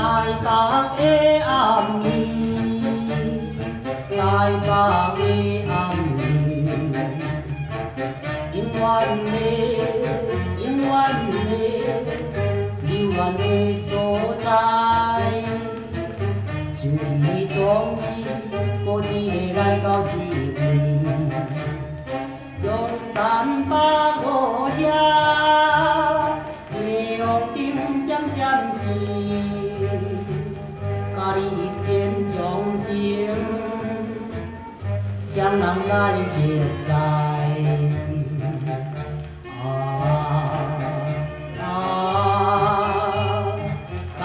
台北的暗暝，台北的暗暝，永远的，永远的，留恋的所在。想起当时，孤一个来到这边，用350夜，夜望中闪闪时。甲你一见钟情，双人来熟悉。台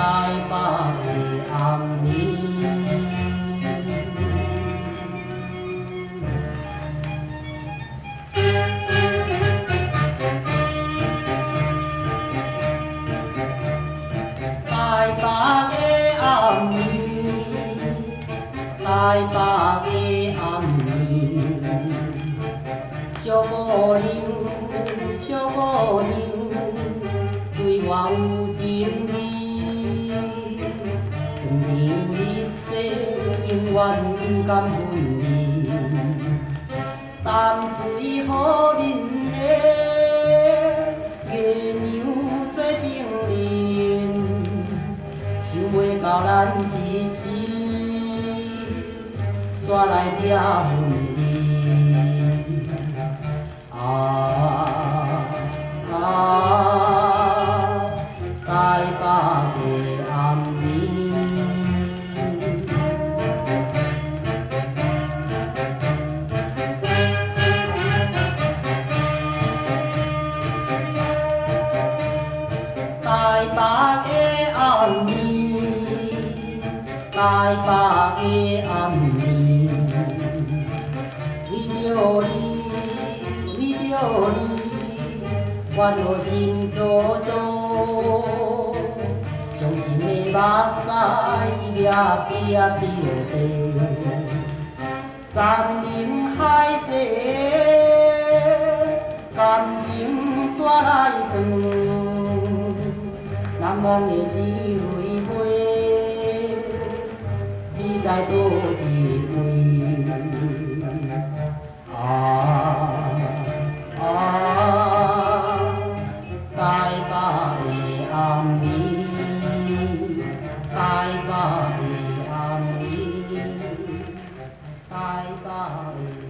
北的暗暝，台北的暗暝。台北的暗暝，小姑娘，小姑娘，对我有情意，长长日色永远不敢分离，淡水好人的月娘做情人，想袂到咱一时。煞来拆分离，台北的暗暝，台北的暗暝，台北的暗暝。为着你，为着你，我着心做做，伤心的目屎一粒一粒滴落地，山盟海誓，感情煞来断，难忘的一蕊花，你在倒一位？台北的暗暝，台北的暗暝，台北的。